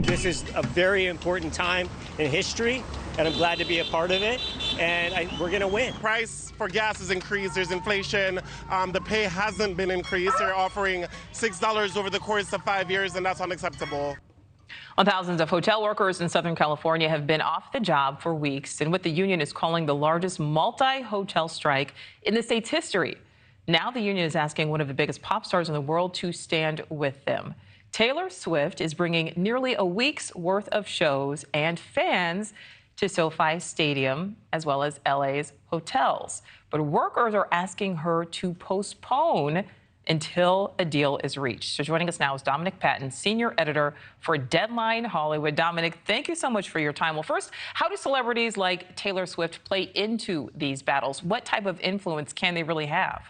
This is a very important time in history, and I'm glad to be a part of it, and we're going to win. Price for gas has increased. There's inflation. The pay hasn't been increased. They're offering $6 over the course of 5 years, and that's unacceptable. Well, thousands of hotel workers in Southern California have been off the job for weeks in what the union is calling the largest multi-hotel strike in the state's history. Now the union is asking one of the biggest pop stars in the world to stand with them. Taylor Swift is bringing nearly a week's worth of shows and fans to SoFi Stadium, as well as LA's hotels. But workers are asking her to postpone until a deal is reached. So joining us now is Dominic Patten, senior editor for Deadline Hollywood. Dominic, thank you so much for your time. Well, first, how do celebrities like Taylor Swift play into these battles? What type of influence can they really have?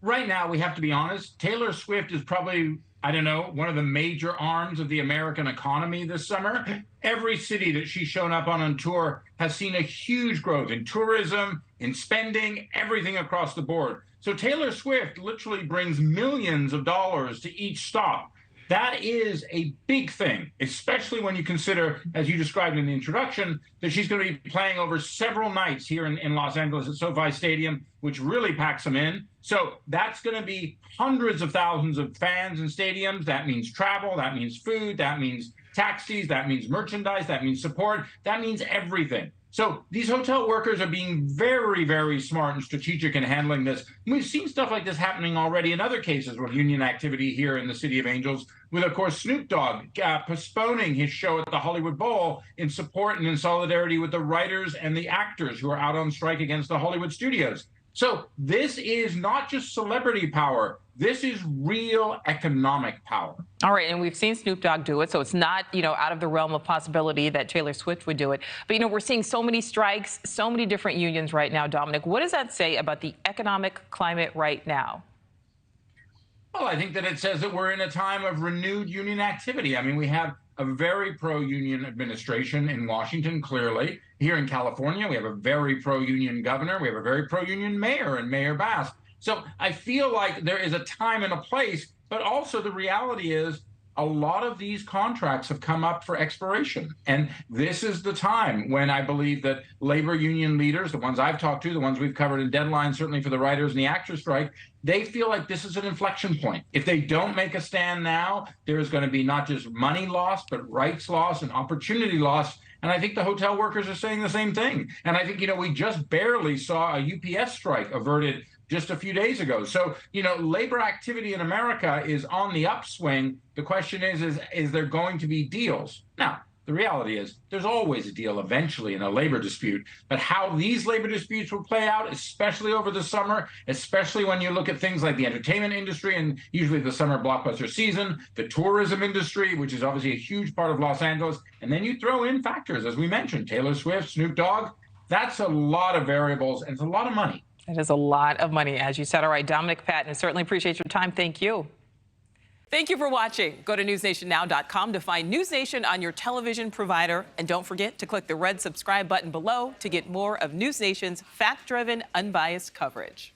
Right now, we have to be honest, Taylor Swift is probably, I don't know, one of the major arms of the American economy this summer. Every city that she's shown up on tour has seen a huge growth in tourism, in spending, everything across the board. So Taylor Swift literally brings millions of dollars to each stop. That is a big thing, especially when you consider, as you described in the introduction, that she's going to be playing over several nights here in Los Angeles at SoFi Stadium, which really packs them in. So that's going to be hundreds of thousands of fans in stadiums. That means travel, that means food, that means taxis, that means merchandise, that means support, that means everything. So these hotel workers are being very, very smart and strategic in handling this. And we've seen stuff like this happening already in other cases with union activity here in the City of Angels, with, of course, Snoop Dogg postponing his show at the Hollywood Bowl in support and in solidarity with the writers and the actors who are out on strike against the Hollywood studios. So this is not just celebrity power. This is real economic power. All right, and we've seen Snoop Dogg do it, so it's not, out of the realm of possibility that Taylor Swift would do it. But, we're seeing so many strikes, so many different unions right now, Dominic. What does that say about the economic climate right now? Well, I think that it says that we're in a time of renewed union activity. I mean, we have a very pro-union administration in Washington, clearly. Here in California, we have a very pro-union governor. We have a very pro-union mayor and Mayor Bass. So I feel like there is a time and a place, but also the reality is a lot of these contracts have come up for expiration. And this is the time when I believe that labor union leaders, the ones I've talked to, the ones we've covered in Deadline, certainly for the writers and the actors strike, they feel like this is an inflection point. If they don't make a stand now, there is going to be not just money lost, but rights lost and opportunity lost. And I think the hotel workers are saying the same thing. And I think, we just barely saw a UPS strike averted just a few days ago. So, labor activity in America is on the upswing. The question is there going to be deals? Now, the reality is there's always a deal eventually in a labor dispute. But how these labor disputes will play out, especially over the summer, especially when you look at things like the entertainment industry and usually the summer blockbuster season, the tourism industry, which is obviously a huge part of Los Angeles, and then you throw in factors, as we mentioned, Taylor Swift, Snoop Dogg, that's a lot of variables and it's a lot of money. It is a lot of money, as you said. All right, Dominic Patten, I certainly appreciate your time. Thank you. Thank you for watching. Go to newsnationnow.com to find News Nation on your television provider. And don't forget to click the red subscribe button below to get more of News Nation's fact-driven, unbiased coverage.